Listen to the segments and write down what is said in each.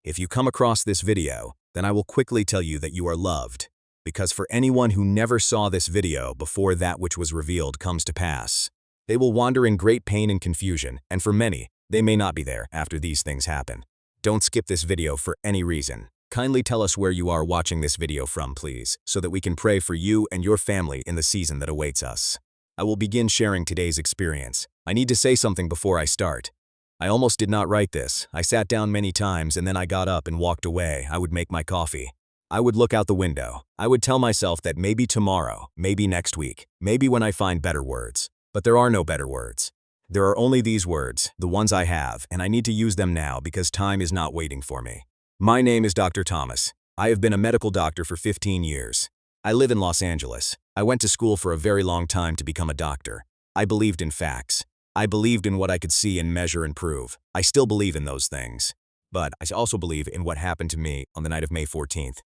If you come across this video, then I will quickly tell you that you are loved. Because for anyone who never saw this video before that which was revealed comes to pass, they will wander in great pain and confusion, and for many, they may not be there after these things happen. Don't skip this video for any reason. Kindly tell us where you are watching this video from, please, so that we can pray for you and your family in the season that awaits us. I will begin sharing today's experience. I need to say something before I start. I almost did not write this. I sat down many times and then I got up and walked away. I would make my coffee. I would look out the window. I would tell myself that maybe tomorrow, maybe next week, maybe when I find better words. But there are no better words. There are only these words, the ones I have, and I need to use them now because time is not waiting for me. My name is Dr. Thomas. I have been a medical doctor for 15 years. I live in Los Angeles. I went to school for a very long time to become a doctor. I believed in facts. I believed in what I could see and measure and prove. I still believe in those things. But I also believe in what happened to me on the night of May 14th.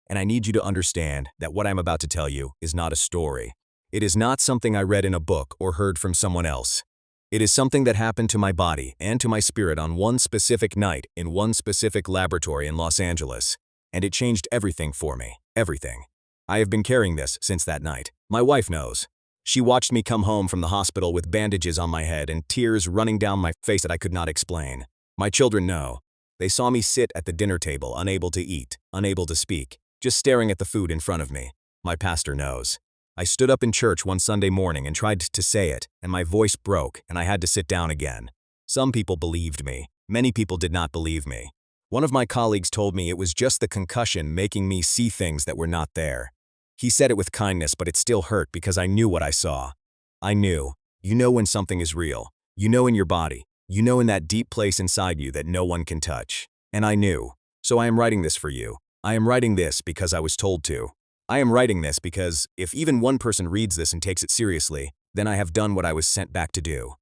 And I need you to understand that what I'm about to tell you is not a story. It is not something I read in a book or heard from someone else. It is something that happened to my body and to my spirit on one specific night in one specific laboratory in Los Angeles. And it changed everything for me. Everything. I have been carrying this since that night. My wife knows. She watched me come home from the hospital with bandages on my head and tears running down my face that I could not explain. My children know. They saw me sit at the dinner table, unable to eat, unable to speak, just staring at the food in front of me. My pastor knows. I stood up in church one Sunday morning and tried to say it, and my voice broke, and I had to sit down again. Some people believed me. Many people did not believe me. One of my colleagues told me it was just the concussion making me see things that were not there. He said it with kindness, but it still hurt because I knew what I saw. I knew. You know when something is real. You know in your body. You know in that deep place inside you that no one can touch. And I knew. So I am writing this for you. I am writing this because I was told to. I am writing this because if even one person reads this and takes it seriously, then I have done what I was sent back to do.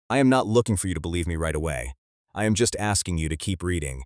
I am not looking for you to believe me right away. I am just asking you to keep reading,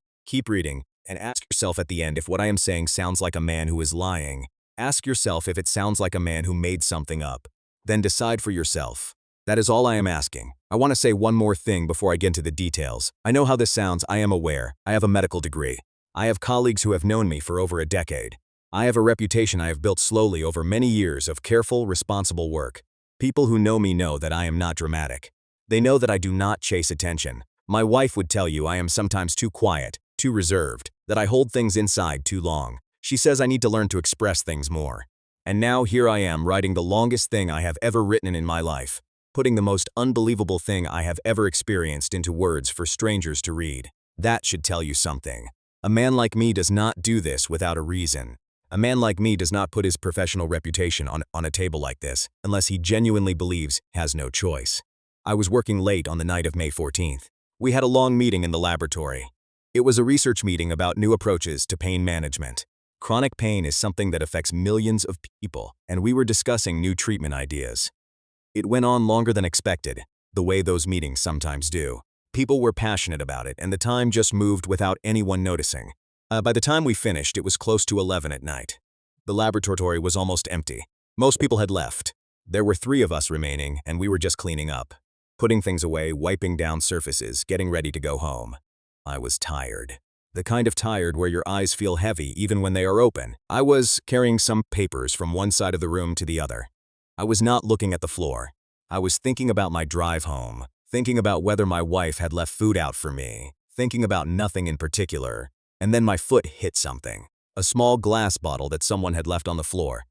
and ask yourself at the end if what I am saying sounds like a man who is lying. Ask yourself if it sounds like a man who made something up. Then decide for yourself. That is all I am asking. I want to say one more thing before I get into the details. I know how this sounds. I am aware. I have a medical degree. I have colleagues who have known me for over a decade. I have a reputation I have built slowly over many years of careful, responsible work. People who know me know that I am not dramatic. They know that I do not chase attention. My wife would tell you I am sometimes too quiet, too reserved, that I hold things inside too long. She says I need to learn to express things more. And now here I am writing the longest thing I have ever written in my life, putting the most unbelievable thing I have ever experienced into words for strangers to read. That should tell you something. A man like me does not do this without a reason. A man like me does not put his professional reputation on a table like this unless he genuinely believes he has no choice. I was working late on the night of May 14th. We had a long meeting in the laboratory. It was a research meeting about new approaches to pain management. Chronic pain is something that affects millions of people, and we were discussing new treatment ideas. It went on longer than expected, the way those meetings sometimes do. People were passionate about it, and the time just moved without anyone noticing. By the time we finished, it was close to 11 at night. The laboratory was almost empty. Most people had left. There were 3 of us remaining, and we were just cleaning up, putting things away, wiping down surfaces, getting ready to go home. I was tired. The kind of tired where your eyes feel heavy even when they are open. I was carrying some papers from one side of the room to the other. I was not looking at the floor. I was thinking about my drive home, thinking about whether my wife had left food out for me, thinking about nothing in particular. And then my foot hit something, a small glass bottle that someone had left on the floor.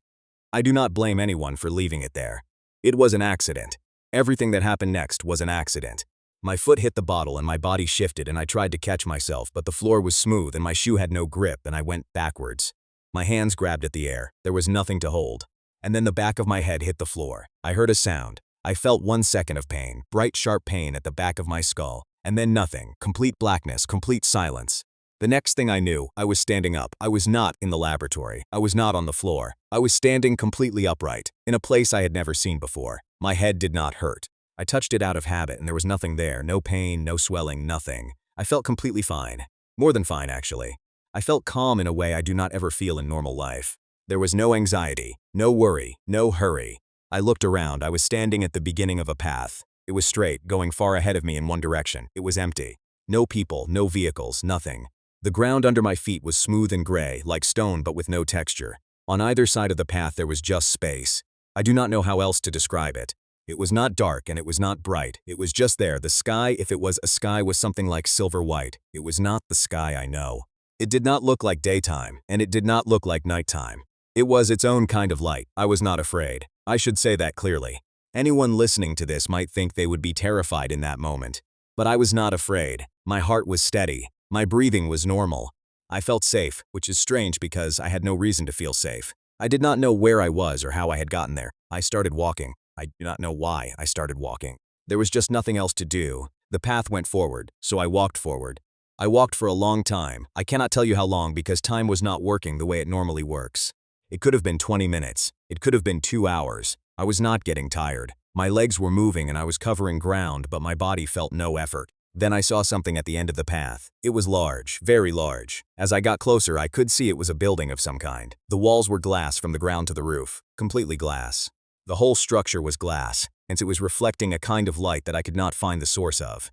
I do not blame anyone for leaving it there. It was an accident. Everything that happened next was an accident. My foot hit the bottle and my body shifted and I tried to catch myself, but the floor was smooth and my shoe had no grip and I went backwards. My hands grabbed at the air. There was nothing to hold. And then the back of my head hit the floor. I heard a sound. I felt 1 second of pain, bright sharp pain at the back of my skull, and then nothing, complete blackness, complete silence. The next thing I knew, I was standing up. I was not in the laboratory. I was not on the floor. I was standing completely upright, in a place I had never seen before. My head did not hurt. I touched it out of habit and there was nothing there, no pain, no swelling, nothing. I felt completely fine. More than fine, actually. I felt calm in a way I do not ever feel in normal life. There was no anxiety, no worry, no hurry. I looked around. I was standing at the beginning of a path. It was straight, going far ahead of me in one direction. It was empty. No people, no vehicles, nothing. The ground under my feet was smooth and gray, like stone but with no texture. On either side of the path there was just space. I do not know how else to describe it. It was not dark and it was not bright. It was just there. The sky, if it was a sky, was something like silver white. It was not the sky I know. It did not look like daytime, and it did not look like nighttime. It was its own kind of light. I was not afraid. I should say that clearly. Anyone listening to this might think they would be terrified in that moment. But I was not afraid. My heart was steady. My breathing was normal. I felt safe, which is strange because I had no reason to feel safe. I did not know where I was or how I had gotten there. I started walking. I do not know why I started walking. There was just nothing else to do. The path went forward, so I walked forward. I walked for a long time. I cannot tell you how long because time was not working the way it normally works. It could have been 20 minutes. It could have been 2 hours. I was not getting tired. My legs were moving and I was covering ground, but my body felt no effort. Then I saw something at the end of the path. It was large, very large. As I got closer, I could see it was a building of some kind. The walls were glass from the ground to the roof, completely glass. The whole structure was glass, and it was reflecting a kind of light that I could not find the source of.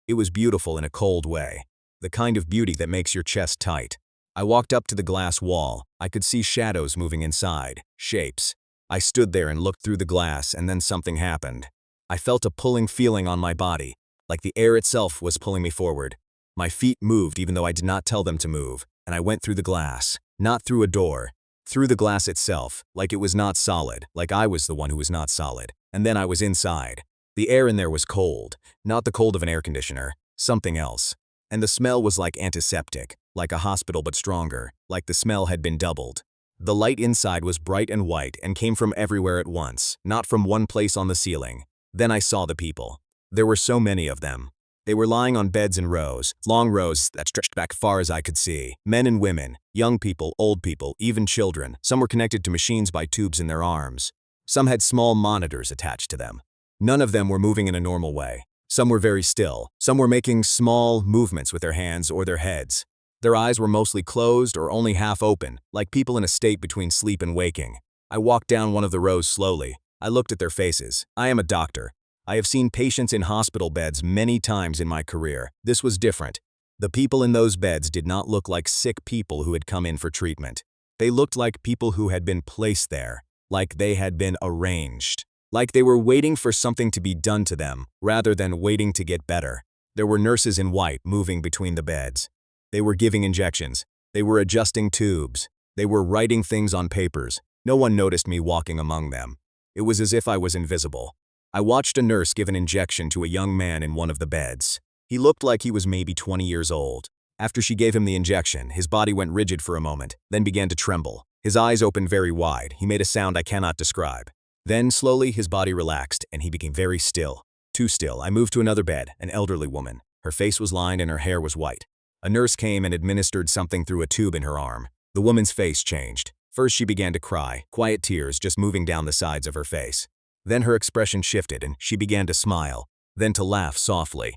It was beautiful in a cold way. The kind of beauty that makes your chest tight. I walked up to the glass wall. I could see shadows moving inside, shapes. I stood there and looked through the glass, and then something happened. I felt a pulling feeling on my body, like the air itself was pulling me forward. My feet moved even though I did not tell them to move, and I went through the glass, not through a door, through the glass itself, like it was not solid, like I was the one who was not solid. And then I was inside. The air in there was cold, not the cold of an air conditioner, something else. And the smell was like antiseptic, like a hospital but stronger, like the smell had been doubled. The light inside was bright and white and came from everywhere at once, not from one place on the ceiling. Then I saw the people. There were so many of them. They were lying on beds in rows, long rows that stretched back far as I could see. Men and women, young people, old people, even children. Some were connected to machines by tubes in their arms. Some had small monitors attached to them. None of them were moving in a normal way. Some were very still. Some were making small movements with their hands or their heads. Their eyes were mostly closed or only half open, like people in a state between sleep and waking. I walked down one of the rows slowly. I looked at their faces. I am a doctor. I have seen patients in hospital beds many times in my career. This was different. The people in those beds did not look like sick people who had come in for treatment. They looked like people who had been placed there, like they had been arranged. Like they were waiting for something to be done to them, rather than waiting to get better. There were nurses in white moving between the beds. They were giving injections. They were adjusting tubes. They were writing things on papers. No one noticed me walking among them. It was as if I was invisible. I watched a nurse give an injection to a young man in one of the beds. He looked like he was maybe 20 years old. After she gave him the injection, his body went rigid for a moment, then began to tremble. His eyes opened very wide. He made a sound I cannot describe. Then, slowly, his body relaxed, and he became very still. Too still. I moved to another bed, an elderly woman. Her face was lined and her hair was white. A nurse came and administered something through a tube in her arm. The woman's face changed. First she began to cry, quiet tears just moving down the sides of her face. Then her expression shifted and she began to smile, then to laugh softly.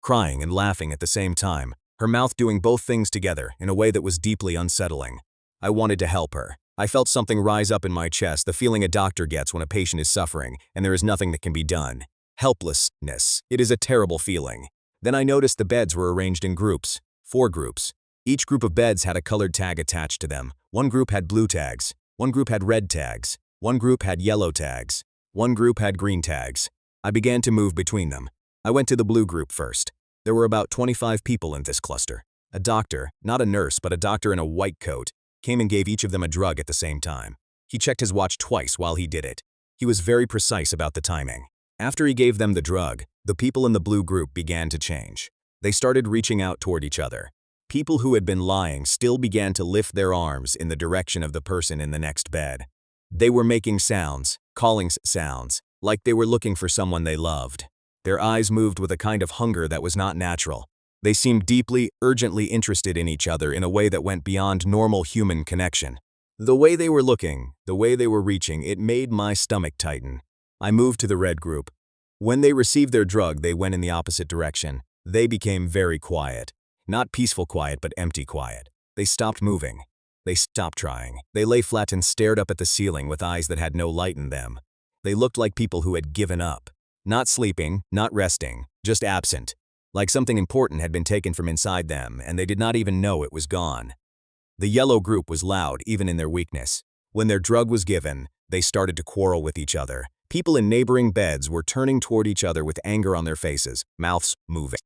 Crying and laughing at the same time, her mouth doing both things together in a way that was deeply unsettling. I wanted to help her. I felt something rise up in my chest, the feeling a doctor gets when a patient is suffering and there is nothing that can be done. Helplessness. It is a terrible feeling. Then I noticed the beds were arranged in groups, 4 groups. Each group of beds had a colored tag attached to them. One group had blue tags. One group had red tags. One group had yellow tags. One group had green tags. I began to move between them. I went to the blue group first. There were about 25 people in this cluster. A doctor, not a nurse, but a doctor in a white coat, came and gave each of them a drug at the same time. He checked his watch twice while he did it. He was very precise about the timing. After he gave them the drug, the people in the blue group began to change. They started reaching out toward each other. People who had been lying still began to lift their arms in the direction of the person in the next bed. They were making sounds, calling sounds, like they were looking for someone they loved. Their eyes moved with a kind of hunger that was not natural. They seemed deeply, urgently interested in each other in a way that went beyond normal human connection. The way they were looking, the way they were reaching, it made my stomach tighten. I moved to the red group. When they received their drug, they went in the opposite direction. They became very quiet. Not peaceful quiet, but empty quiet. They stopped moving. They stopped trying. They lay flat and stared up at the ceiling with eyes that had no light in them. They looked like people who had given up. Not sleeping, not resting, just absent. like something important had been taken from inside them and they did not even know it was gone. The yellow group was loud even in their weakness. When their drug was given, they started to quarrel with each other. People in neighboring beds were turning toward each other with anger on their faces, mouths moving.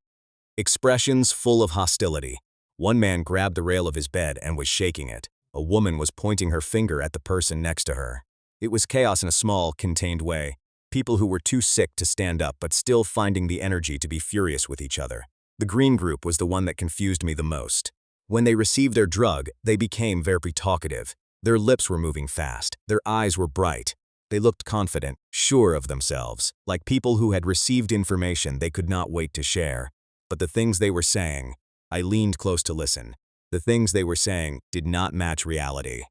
Expressions full of hostility. One man grabbed the rail of his bed and was shaking it. A woman was pointing her finger at the person next to her. It was chaos in a small, contained way. People who were too sick to stand up but still finding the energy to be furious with each other. The green group was the one that confused me the most. When they received their drug, they became very talkative. Their lips were moving fast. Their eyes were bright. They looked confident, sure of themselves, like people who had received information they could not wait to share. But the things they were saying, I leaned close to listen. The things they were saying did not match reality.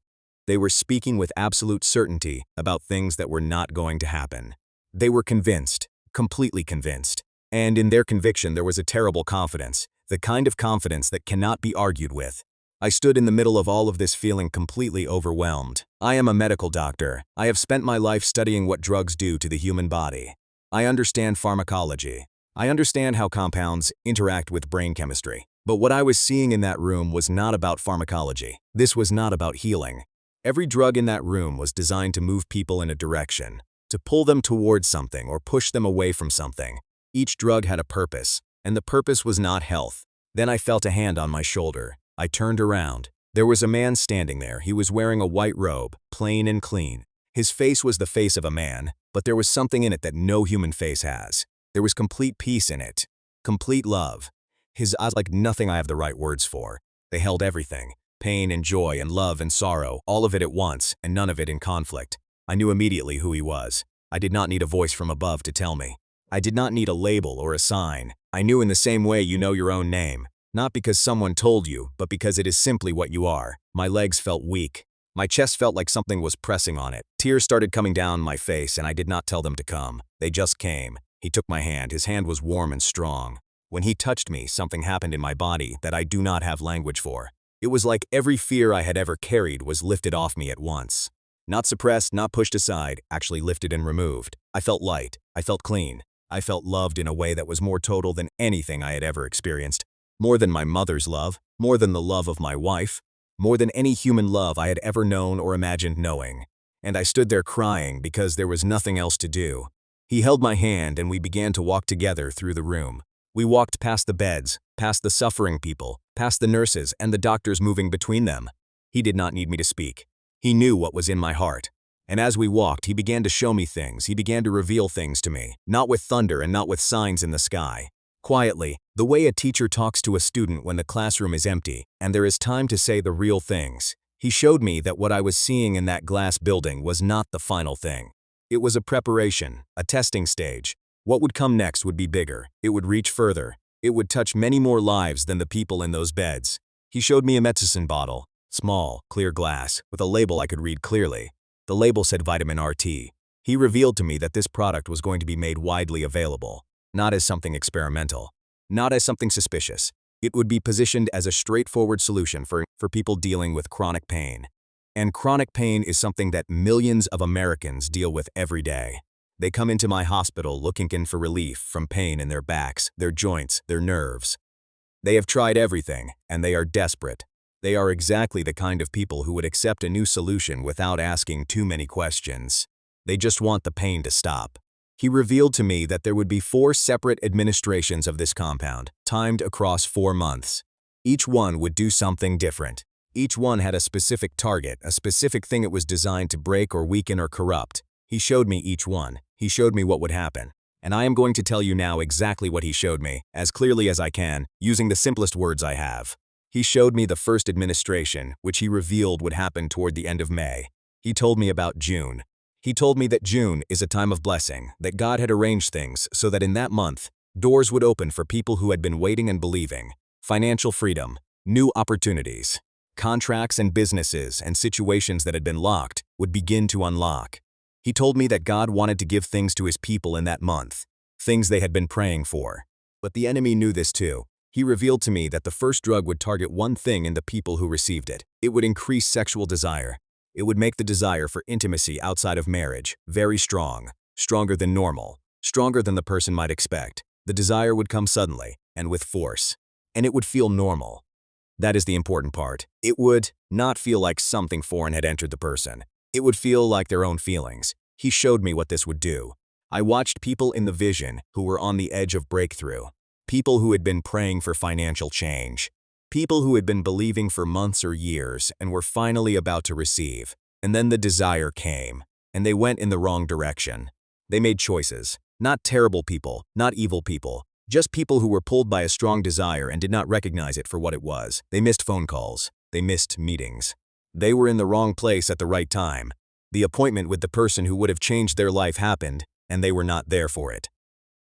They were speaking with absolute certainty about things that were not going to happen. They were convinced, completely convinced. And in their conviction there was a terrible confidence, the kind of confidence that cannot be argued with. I stood in the middle of all of this feeling completely overwhelmed. I am a medical doctor. I have spent my life studying what drugs do to the human body. I understand pharmacology. I understand how compounds interact with brain chemistry. But what I was seeing in that room was not about pharmacology. This was not about healing. Every drug in that room was designed to move people in a direction, to pull them towards something or push them away from something. Each drug had a purpose, and the purpose was not health. Then I felt a hand on my shoulder. I turned around. There was a man standing there. He was wearing a white robe, plain and clean. His face was the face of a man, but there was something in it that no human face has. There was complete peace in it, complete love. His eyes like nothing I have the right words for. They held everything, pain and joy and love and sorrow, all of it at once, and none of it in conflict. I knew immediately who he was. I did not need a voice from above to tell me. I did not need a label or a sign. I knew in the same way you know your own name. Not because someone told you, but because it is simply what you are. My legs felt weak. My chest felt like something was pressing on it. Tears started coming down my face and I did not tell them to come. They just came. He took my hand. His hand was warm and strong. When he touched me, something happened in my body that I do not have language for. It was like every fear I had ever carried was lifted off me at once. Not suppressed, not pushed aside, actually lifted and removed. I felt light. I felt clean. I felt loved in a way that was more total than anything I had ever experienced. More than my mother's love, more than the love of my wife, more than any human love I had ever known or imagined knowing. And I stood there crying because there was nothing else to do. He held my hand and we began to walk together through the room. We walked past the beds, past the suffering people, past the nurses and the doctors moving between them. He did not need me to speak. He knew what was in my heart. And as we walked, he began to show me things. He began to reveal things to me, not with thunder and not with signs in the sky. Quietly, the way a teacher talks to a student when the classroom is empty and there is time to say the real things. He showed me that what I was seeing in that glass building was not the final thing. It was a preparation, a testing stage. What would come next would be bigger. It would reach further. It would touch many more lives than the people in those beds. He showed me a medicine bottle, small, clear glass, with a label I could read clearly. The label said vitamin RT. He revealed to me that this product was going to be made widely available. Not as something experimental, not as something suspicious. It would be positioned as a straightforward solution for people dealing with chronic pain. And chronic pain is something that millions of Americans deal with every day. They come into my hospital looking for relief from pain in their backs, their joints, their nerves. They have tried everything, and they are desperate. They are exactly the kind of people who would accept a new solution without asking too many questions. They just want the pain to stop. He revealed to me that there would be 4 separate administrations of this compound, timed across 4 months. Each one would do something different. Each one had a specific target, a specific thing it was designed to break or weaken or corrupt. He showed me each one. He showed me what would happen. And I am going to tell you now exactly what he showed me, as clearly as I can, using the simplest words I have. He showed me the first administration, which he revealed would happen toward the end of May. He told me about June. He told me that June is a time of blessing, that God had arranged things so that in that month, doors would open for people who had been waiting and believing. Financial freedom, new opportunities, contracts and businesses and situations that had been locked would begin to unlock. He told me that God wanted to give things to his people in that month, things they had been praying for. But the enemy knew this too. He revealed to me that the first drug would target one thing in the people who received it. It would increase sexual desire. It would make the desire for intimacy outside of marriage very strong, stronger than normal, stronger than the person might expect. The desire would come suddenly. and with force. And it would feel normal. That is the important part. It would not feel like something foreign had entered the person. It would feel like their own feelings. He showed me what this would do. I watched people in the vision who were on the edge of breakthrough. People who had been praying for financial change. People who had been believing for months or years and were finally about to receive. And then the desire came, and they went in the wrong direction. They made choices. Not terrible people, not evil people, just people who were pulled by a strong desire and did not recognize it for what it was. They missed phone calls. They missed meetings. They were in the wrong place at the right time. The appointment with the person who would have changed their life happened, and they were not there for it.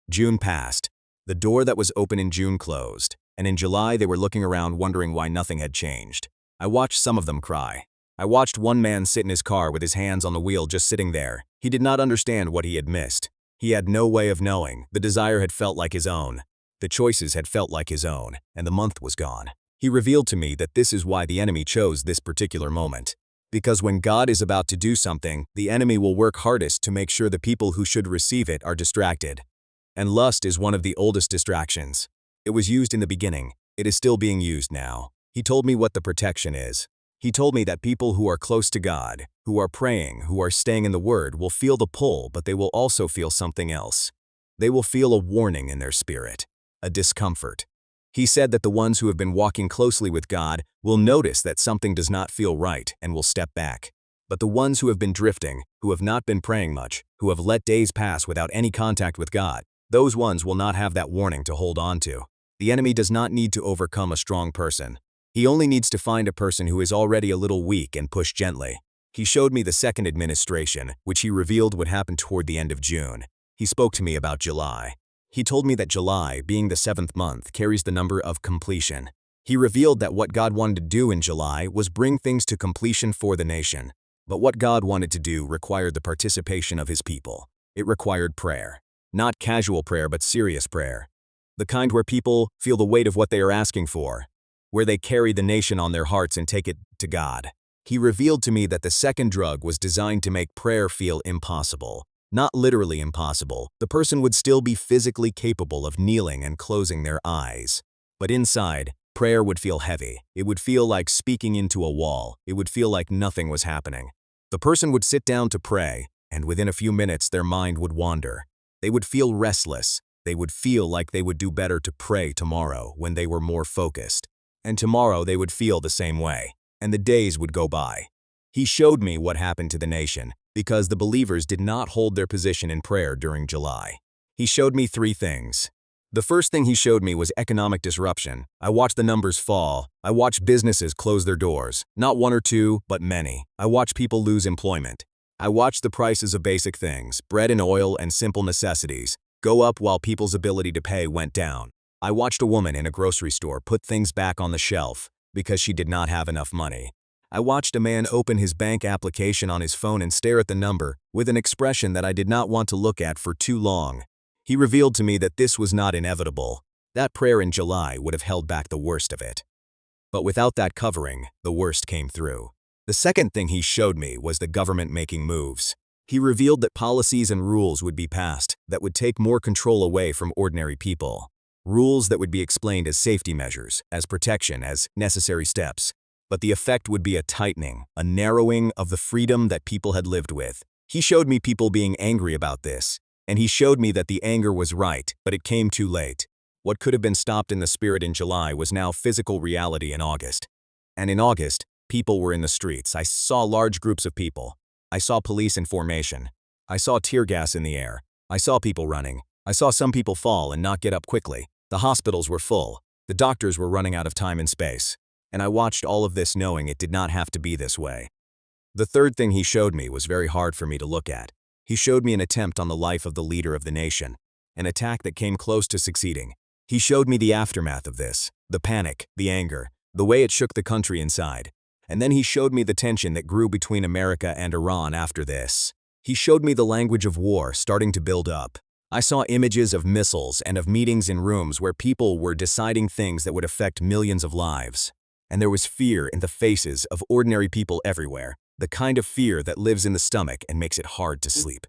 June passed. The door that was open in June closed, and in July they were looking around wondering why nothing had changed. I watched some of them cry. I watched one man sit in his car with his hands on the wheel just sitting there. He did not understand what he had missed. He had no way of knowing. The desire had felt like his own. The choices had felt like his own, and the month was gone. He revealed to me that this is why the enemy chose this particular moment. Because when God is about to do something, the enemy will work hardest to make sure the people who should receive it are distracted. And lust is one of the oldest distractions. It was used in the beginning. It is still being used now. He told me what the protection is. He told me that people who are close to God, who are praying, who are staying in the Word, will feel the pull, but they will also feel something else. They will feel a warning in their spirit, a discomfort. He said that the ones who have been walking closely with God will notice that something does not feel right and will step back. But the ones who have been drifting, who have not been praying much, who have let days pass without any contact with God, those ones will not have that warning to hold on to. The enemy does not need to overcome a strong person. He only needs to find a person who is already a little weak and push gently. He showed me the second administration, which he revealed would happen toward the end of June. He spoke to me about July. He told me that July, being the 7th month, carries the number of completion. He revealed that what God wanted to do in July was bring things to completion for the nation. But what God wanted to do required the participation of his people. It required prayer. Not casual prayer, but serious prayer. The kind where people feel the weight of what they are asking for, where they carry the nation on their hearts and take it to God. He revealed to me that the second drug was designed to make prayer feel impossible. Not literally impossible. The person would still be physically capable of kneeling and closing their eyes. But inside, prayer would feel heavy. It would feel like speaking into a wall. It would feel like nothing was happening. The person would sit down to pray, and within a few minutes their mind would wander. They would feel restless. They would feel like they would do better to pray tomorrow when they were more focused. And tomorrow they would feel the same way, and the days would go by. He showed me what happened to the nation, because the believers did not hold their position in prayer during July. He showed me 3 things. The first thing he showed me was economic disruption. I watched the numbers fall. I watched businesses close their doors. Not 1 or 2, but many. I watched people lose employment. I watched the prices of basic things, bread and oil and simple necessities, go up while people's ability to pay went down. I watched a woman in a grocery store put things back on the shelf because she did not have enough money. I watched a man open his bank application on his phone and stare at the number with an expression that I did not want to look at for too long. He revealed to me that this was not inevitable. That prayer in July would have held back the worst of it. But without that covering, the worst came through. The second thing he showed me was the government making moves. He revealed that policies and rules would be passed that would take more control away from ordinary people. Rules that would be explained as safety measures, as protection, as necessary steps. But the effect would be a tightening, a narrowing of the freedom that people had lived with. He showed me people being angry about this, and he showed me that the anger was right, but it came too late. What could have been stopped in the spirit in July was now physical reality in August. And in August, people were in the streets. I saw large groups of people. I saw police in formation. I saw tear gas in the air. I saw people running. I saw some people fall and not get up quickly. The hospitals were full. The doctors were running out of time and space. And I watched all of this knowing it did not have to be this way. The third thing he showed me was very hard for me to look at. He showed me an attempt on the life of the leader of the nation, an attack that came close to succeeding. He showed me the aftermath of this, the panic, the anger, the way it shook the country inside. And then he showed me the tension that grew between America and Iran after this. He showed me the language of war starting to build up. I saw images of missiles and of meetings in rooms where people were deciding things that would affect millions of lives. And there was fear in the faces of ordinary people everywhere, the kind of fear that lives in the stomach and makes it hard to sleep.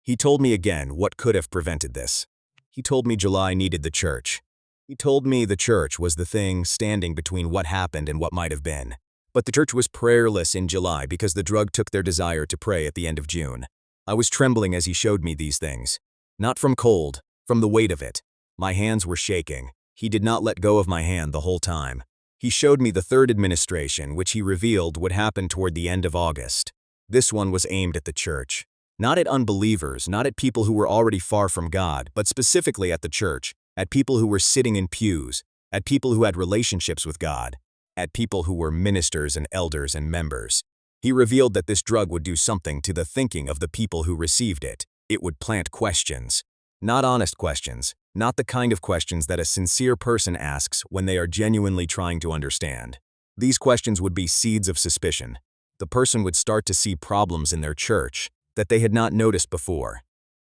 He told me again what could have prevented this. He told me July needed the church. He told me the church was the thing standing between what happened and what might have been. But the church was prayerless in July because the drug took their desire to pray at the end of June. I was trembling as he showed me these things. Not from cold, from the weight of it. My hands were shaking. He did not let go of my hand the whole time. He showed me the third administration, which he revealed would happen toward the end of August. This one was aimed at the church. Not at unbelievers, not at people who were already far from God, but specifically at the church, at people who were sitting in pews, at people who had relationships with God, at people who were ministers and elders and members. He revealed that this drug would do something to the thinking of the people who received it. It would plant questions. Not honest questions, not the kind of questions that a sincere person asks when they are genuinely trying to understand. These questions would be seeds of suspicion. The person would start to see problems in their church that they had not noticed before.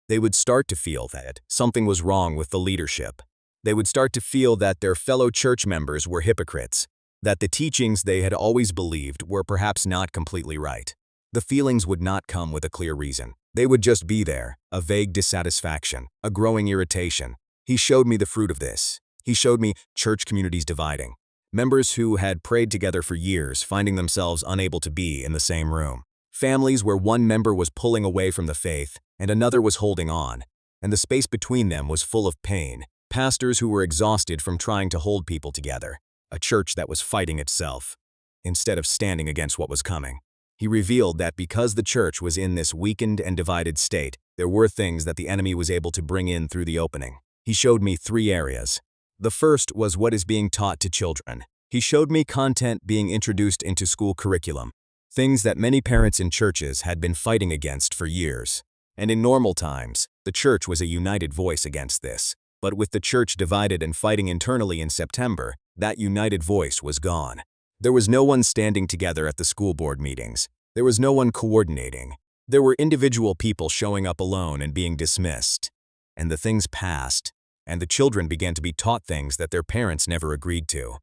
They would start to feel that something was wrong with the leadership. They would start to feel that their fellow church members were hypocrites, that the teachings they had always believed were perhaps not completely right. The feelings would not come with a clear reason. They would just be there, a vague dissatisfaction, a growing irritation. He showed me the fruit of this. He showed me church communities dividing. Members who had prayed together for years finding themselves unable to be in the same room. Families where one member was pulling away from the faith and another was holding on, and the space between them was full of pain. Pastors who were exhausted from trying to hold people together. A church that was fighting itself, instead of standing against what was coming. He revealed that because the church was in this weakened and divided state, there were things that the enemy was able to bring in through the opening. He showed me 3 areas. The first was what is being taught to children. He showed me content being introduced into school curriculum, things that many parents in churches had been fighting against for years. And in normal times, the church was a united voice against this. But with the church divided and fighting internally in September, that united voice was gone. There was no one standing together at the school board meetings. There was no one coordinating. There were individual people showing up alone and being dismissed. And the things passed, and the children began to be taught things that their parents never agreed to.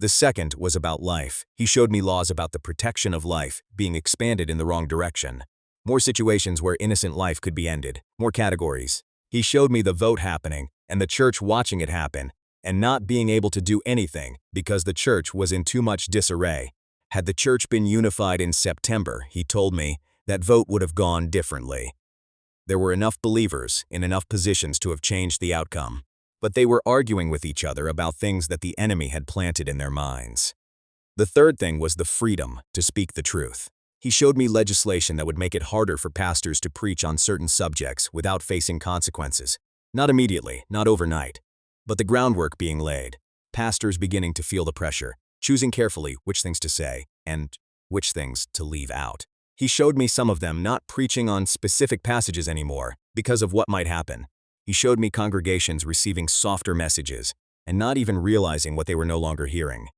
The second was about life. He showed me laws about the protection of life being expanded in the wrong direction. More situations where innocent life could be ended. More categories. He showed me the vote happening, and the church watching it happen, and not being able to do anything because the church was in too much disarray. Had the church been unified in September, he told me, that vote would have gone differently. There were enough believers in enough positions to have changed the outcome, but they were arguing with each other about things that the enemy had planted in their minds. The third thing was the freedom to speak the truth. He showed me legislation that would make it harder for pastors to preach on certain subjects without facing consequences. Not immediately, not overnight, but the groundwork being laid. Pastors beginning to feel the pressure, choosing carefully which things to say and which things to leave out. He showed me some of them not preaching on specific passages anymore because of what might happen. He showed me congregations receiving softer messages and not even realizing what they were no longer hearing.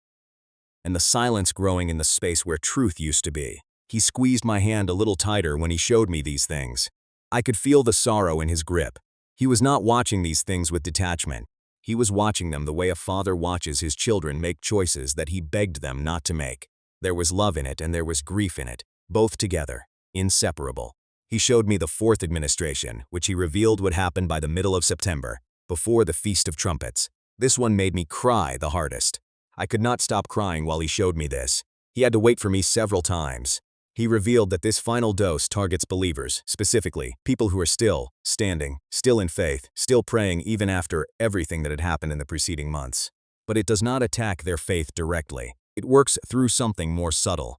And the silence growing in the space where truth used to be. He squeezed my hand a little tighter when he showed me these things. I could feel the sorrow in his grip. He was not watching these things with detachment. He was watching them the way a father watches his children make choices that he begged them not to make. There was love in it and there was grief in it, both together, inseparable. He showed me the fourth administration, which he revealed would happen by the middle of September, before the Feast of Trumpets. This one made me cry the hardest. I could not stop crying while he showed me this. He had to wait for me several times. He revealed that this final dose targets believers, specifically people who are still standing, still in faith, still praying even after everything that had happened in the preceding months. But it does not attack their faith directly. It works through something more subtle.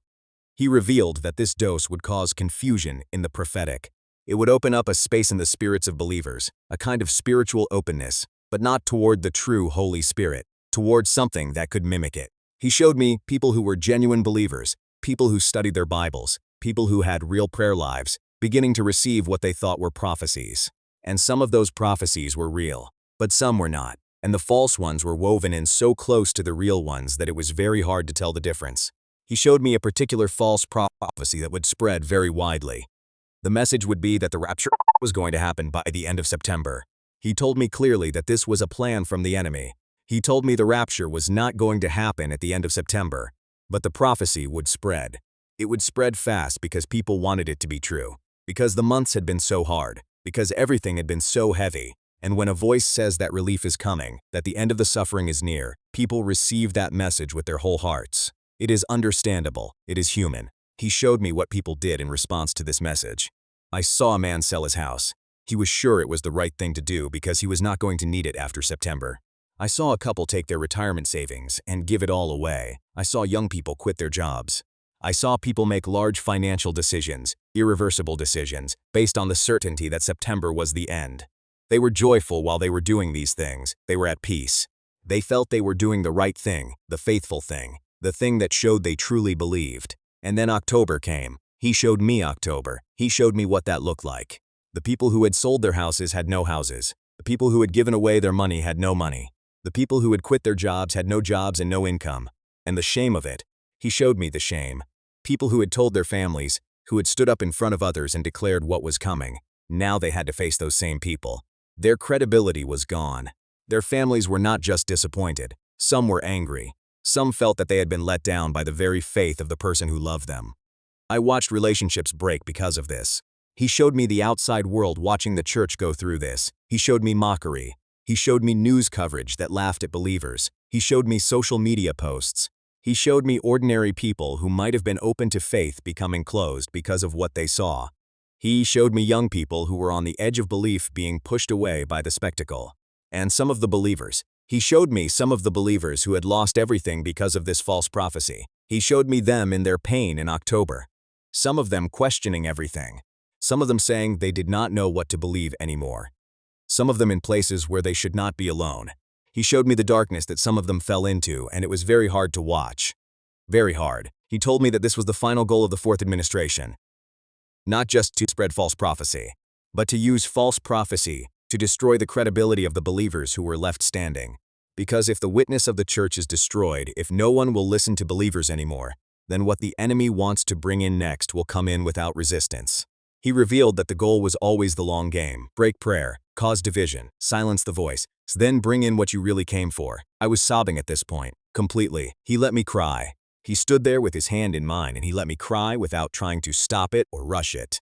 He revealed that this dose would cause confusion in the prophetic. It would open up a space in the spirits of believers, a kind of spiritual openness, but not toward the true Holy Spirit, toward something that could mimic it. He showed me people who were genuine believers, people who studied their Bibles, people who had real prayer lives, beginning to receive what they thought were prophecies. And some of those prophecies were real, but some were not, and the false ones were woven in so close to the real ones that it was very hard to tell the difference. He showed me a particular false prophecy that would spread very widely. The message would be that the rapture was going to happen by the end of September. He told me clearly that this was a plan from the enemy. He told me the rapture was not going to happen at the end of September, but the prophecy would spread. It would spread fast because people wanted it to be true, because the months had been so hard, because everything had been so heavy. And when a voice says that relief is coming, that the end of the suffering is near, people receive that message with their whole hearts. It is understandable. It is human. He showed me what people did in response to this message. I saw a man sell his house. He was sure it was the right thing to do because he was not going to need it after September. I saw a couple take their retirement savings and give it all away. I saw young people quit their jobs. I saw people make large financial decisions, irreversible decisions, based on the certainty that September was the end. They were joyful while they were doing these things. They were at peace. They felt they were doing the right thing, the faithful thing, the thing that showed they truly believed. And then October came. He showed me October. He showed me what that looked like. The people who had sold their houses had no houses. The people who had given away their money had no money. The people who had quit their jobs had no jobs and no income. And the shame of it. He showed me the shame. People who had told their families, who had stood up in front of others and declared what was coming. Now they had to face those same people. Their credibility was gone. Their families were not just disappointed. Some were angry. Some felt that they had been let down by the very faith of the person who loved them. I watched relationships break because of this. He showed me the outside world watching the church go through this. He showed me mockery. He showed me news coverage that laughed at believers. He showed me social media posts. He showed me ordinary people who might have been open to faith becoming closed because of what they saw. He showed me young people who were on the edge of belief being pushed away by the spectacle. And some of the believers. He showed me some of the believers who had lost everything because of this false prophecy. He showed me them in their pain in October. Some of them questioning everything. Some of them saying they did not know what to believe anymore. Some of them in places where they should not be alone. He showed me the darkness that some of them fell into, and it was very hard to watch. Very hard. He told me that this was the final goal of the fourth administration. Not just to spread false prophecy, but to use false prophecy to destroy the credibility of the believers who were left standing. Because if the witness of the church is destroyed, if no one will listen to believers anymore, then what the enemy wants to bring in next will come in without resistance. He revealed that the goal was always the long game. Break prayer, cause division, silence the voice, then bring in what you really came for. I was sobbing at this point, completely. He let me cry. He stood there with his hand in mine and he let me cry without trying to stop it or rush it.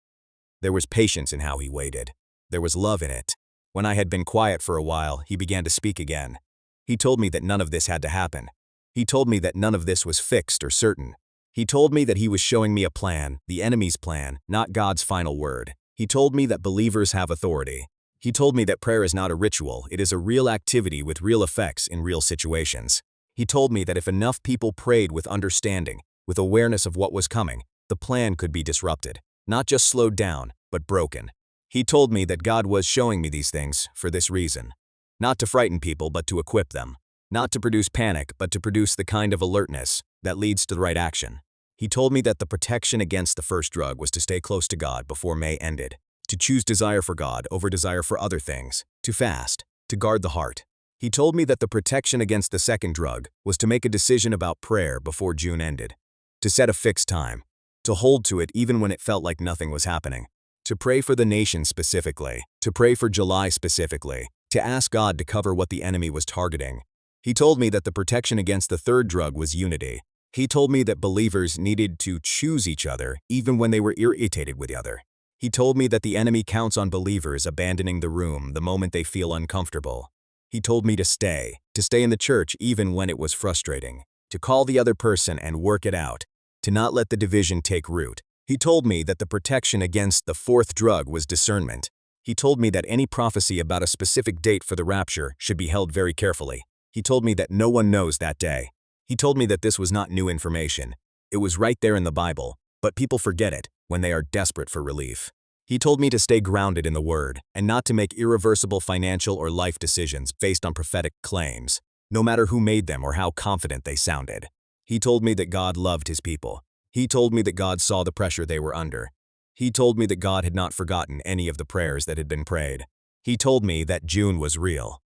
There was patience in how he waited. There was love in it. When I had been quiet for a while, he began to speak again. He told me that none of this had to happen. He told me that none of this was fixed or certain. He told me that he was showing me a plan, the enemy's plan, not God's final word. He told me that believers have authority. He told me that prayer is not a ritual, it is a real activity with real effects in real situations. He told me that if enough people prayed with understanding, with awareness of what was coming, the plan could be disrupted, not just slowed down, but broken. He told me that God was showing me these things for this reason. Not to frighten people, but to equip them. Not to produce panic, but to produce the kind of alertness that leads to the right action. He told me that the protection against the first drug was to stay close to God before May ended, to choose desire for God over desire for other things, to fast, to guard the heart. He told me that the protection against the second drug was to make a decision about prayer before June ended, to set a fixed time, to hold to it even when it felt like nothing was happening, to pray for the nation specifically, to pray for July specifically, to ask God to cover what the enemy was targeting. He told me that the protection against the third drug was unity. He told me that believers needed to choose each other even when they were irritated with the other. He told me that the enemy counts on believers abandoning the room the moment they feel uncomfortable. He told me to stay in the church even when it was frustrating, to call the other person and work it out, to not let the division take root. He told me that the protection against the fourth drug was discernment. He told me that any prophecy about a specific date for the rapture should be held very carefully. He told me that no one knows that day. He told me that this was not new information. It was right there in the Bible, but people forget it when they are desperate for relief. He told me to stay grounded in the Word and not to make irreversible financial or life decisions based on prophetic claims, no matter who made them or how confident they sounded. He told me that God loved His people. He told me that God saw the pressure they were under. He told me that God had not forgotten any of the prayers that had been prayed. He told me that June was real.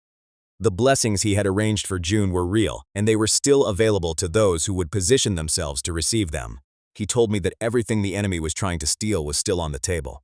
The blessings He had arranged for June were real, and they were still available to those who would position themselves to receive them. He told me that everything the enemy was trying to steal was still on the table.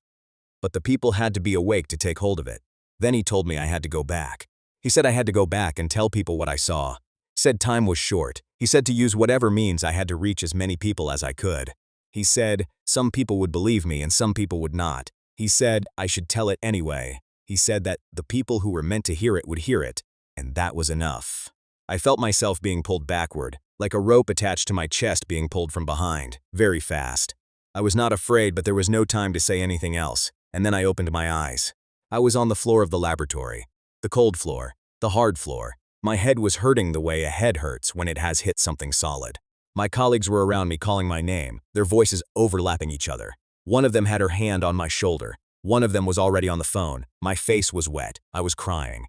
But the people had to be awake to take hold of it. Then He told me I had to go back. He said I had to go back and tell people what I saw. He said time was short. He said to use whatever means I had to reach as many people as I could. He said some people would believe me and some people would not. He said I should tell it anyway. He said that the people who were meant to hear it would hear it, and that was enough. I felt myself being pulled backward, like a rope attached to my chest being pulled from behind, very fast. I was not afraid, but there was no time to say anything else, and then I opened my eyes. I was on the floor of the laboratory. The cold floor, the hard floor. My head was hurting the way a head hurts when it has hit something solid. My colleagues were around me calling my name, their voices overlapping each other. One of them had her hand on my shoulder. One of them was already on the phone. My face was wet. I was crying.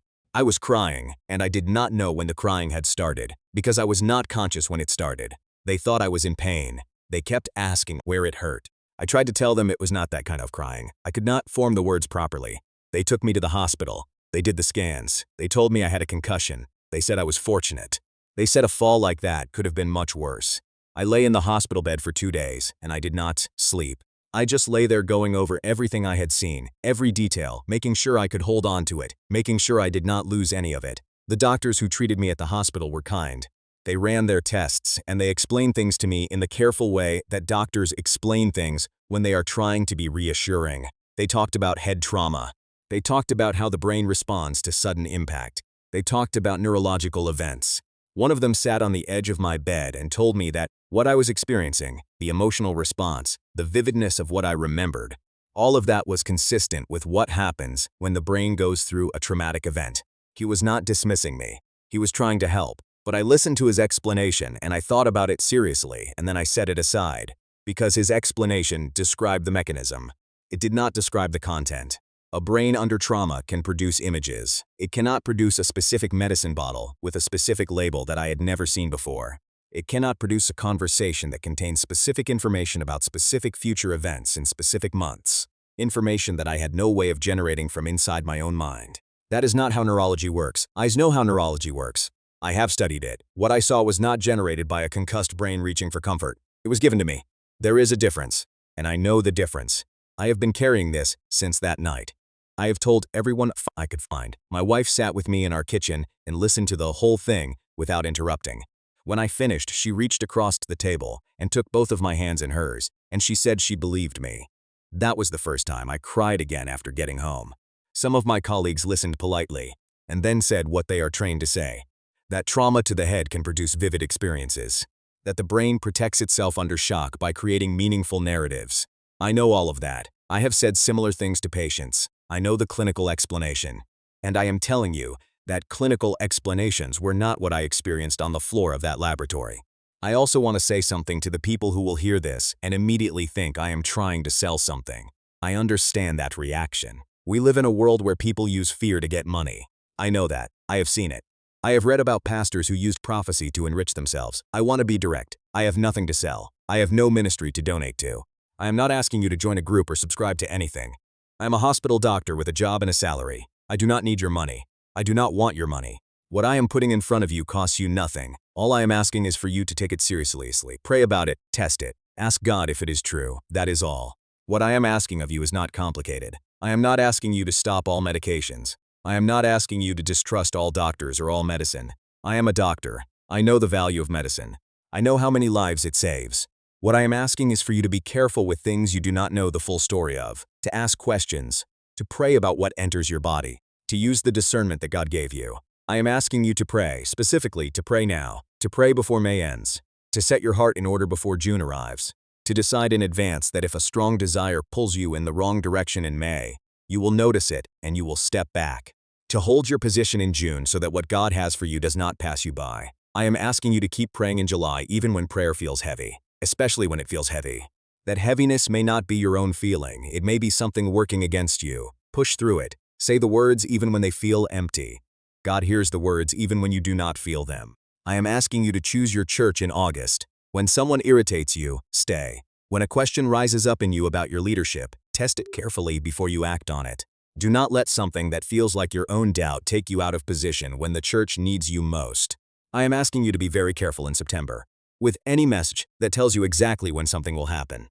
And I did not know when the crying had started, because I was not conscious when it started. They thought I was in pain. They kept asking where it hurt. I tried to tell them it was not that kind of crying. I could not form the words properly. They took me to the hospital. They did the scans. They told me I had a concussion. They said I was fortunate. They said a fall like that could have been much worse. I lay in the hospital bed for 2 days, and I did not sleep. I just lay there going over everything I had seen, every detail, making sure I could hold on to it, making sure I did not lose any of it. The doctors who treated me at the hospital were kind. They ran their tests, and they explained things to me in the careful way that doctors explain things when they are trying to be reassuring. They talked about head trauma. They talked about how the brain responds to sudden impact. They talked about neurological events. One of them sat on the edge of my bed and told me that what I was experiencing, the emotional response, the vividness of what I remembered, all of that was consistent with what happens when the brain goes through a traumatic event. He was not dismissing me. He was trying to help, but I listened to his explanation and I thought about it seriously, and then I set it aside, because his explanation described the mechanism. It did not describe the content. A brain under trauma can produce images. It cannot produce a specific medicine bottle with a specific label that I had never seen before. It cannot produce a conversation that contains specific information about specific future events in specific months, information that I had no way of generating from inside my own mind. That is not how neurology works. I know how neurology works. I have studied it. What I saw was not generated by a concussed brain reaching for comfort. It was given to me. There is a difference, and I know the difference. I have been carrying this since that night. I have told everyone I could find. My wife sat with me in our kitchen and listened to the whole thing without interrupting. When I finished, she reached across the table and took both of my hands in hers, and she said she believed me. That was the first time I cried again after getting home. Some of my colleagues listened politely and then said what they are trained to say, that trauma to the head can produce vivid experiences, that the brain protects itself under shock by creating meaningful narratives. I know all of that. I have said similar things to patients. I know the clinical explanation, and I am telling you that clinical explanations were not what I experienced on the floor of that laboratory. I also want to say something to the people who will hear this and immediately think I am trying to sell something. I understand that reaction. We live in a world where people use fear to get money. I know that. I have seen it. I have read about pastors who used prophecy to enrich themselves. I want to be direct. I have nothing to sell. I have no ministry to donate to. I am not asking you to join a group or subscribe to anything. I am a hospital doctor with a job and a salary. I do not need your money. I do not want your money. What I am putting in front of you costs you nothing. All I am asking is for you to take it seriously. Pray about it, test it, ask God if it is true. That is all. What I am asking of you is not complicated. I am not asking you to stop all medications. I am not asking you to distrust all doctors or all medicine. I am a doctor. I know the value of medicine. I know how many lives it saves. What I am asking is for you to be careful with things you do not know the full story of, to ask questions, to pray about what enters your body, to use the discernment that God gave you. I am asking you to pray, specifically to pray now, to pray before May ends, to set your heart in order before June arrives, to decide in advance that if a strong desire pulls you in the wrong direction in May, you will notice it and you will step back, to hold your position in June so that what God has for you does not pass you by. I am asking you to keep praying in July even when prayer feels heavy. Especially when it feels heavy. That heaviness may not be your own feeling, it may be something working against you. Push through it. Say the words even when they feel empty. God hears the words even when you do not feel them. I am asking you to choose your church in August. When someone irritates you, stay. When a question rises up in you about your leadership, test it carefully before you act on it. Do not let something that feels like your own doubt take you out of position when the church needs you most. I am asking you to be very careful in September with any message that tells you exactly when something will happen.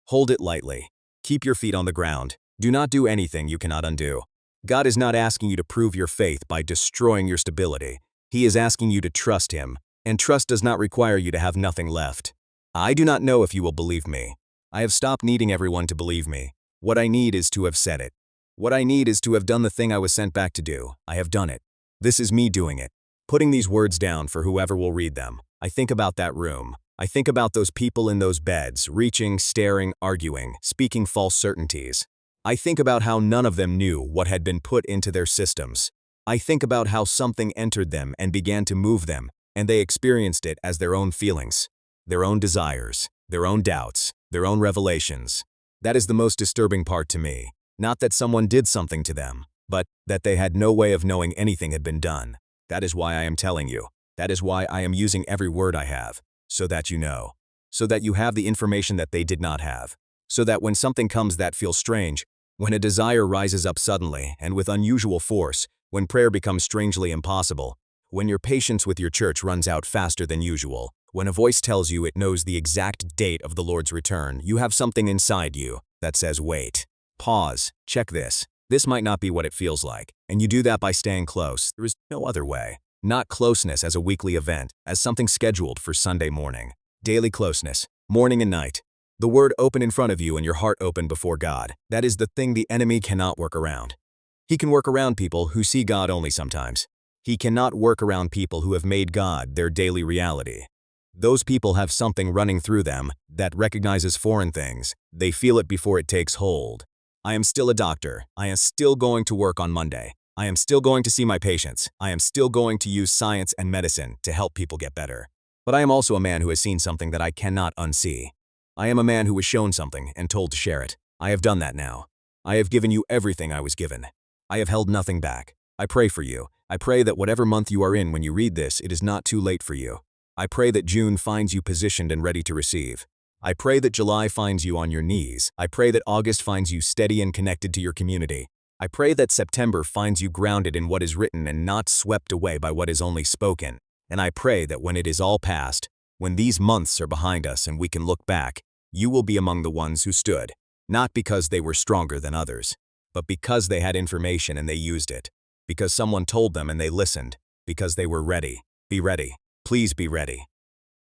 Hold it lightly. Keep your feet on the ground. Do not do anything you cannot undo. God is not asking you to prove your faith by destroying your stability. He is asking you to trust Him, and trust does not require you to have nothing left. I do not know if you will believe me. I have stopped needing everyone to believe me. What I need is to have said it. What I need is to have done the thing I was sent back to do. I have done it. This is me doing it. Putting these words down for whoever will read them. I think about that room. I think about those people in those beds, reaching, staring, arguing, speaking false certainties. I think about how none of them knew what had been put into their systems. I think about how something entered them and began to move them, and they experienced it as their own feelings, their own desires, their own doubts, their own revelations. That is the most disturbing part to me. Not that someone did something to them, but that they had no way of knowing anything had been done. That is why I am telling you. That is why I am using every word I have, so that you know. So that you have the information that they did not have. So that when something comes that feels strange, when a desire rises up suddenly and with unusual force, when prayer becomes strangely impossible, when your patience with your church runs out faster than usual, when a voice tells you it knows the exact date of the Lord's return, you have something inside you that says wait. Pause. Check this. This might not be what it feels like, and you do that by staying close. There is no other way. Not closeness as a weekly event, as something scheduled for Sunday morning. Daily closeness, morning and night. The word open in front of you and your heart open before God. That is the thing the enemy cannot work around. He can work around people who see God only sometimes. He cannot work around people who have made God their daily reality. Those people have something running through them that recognizes foreign things. They feel it before it takes hold. I am still a doctor. I am still going to work on Monday. I am still going to see my patients. I am still going to use science and medicine to help people get better. But I am also a man who has seen something that I cannot unsee. I am a man who was shown something and told to share it. I have done that now. I have given you everything I was given. I have held nothing back. I pray for you. I pray that whatever month you are in when you read this, it is not too late for you. I pray that June finds you positioned and ready to receive. I pray that July finds you on your knees. I pray that August finds you steady and connected to your community. I pray that September finds you grounded in what is written and not swept away by what is only spoken. And I pray that when it is all past, when these months are behind us and we can look back, you will be among the ones who stood, not because they were stronger than others, but because they had information and they used it, because someone told them and they listened, because they were ready. Be ready. Please be ready.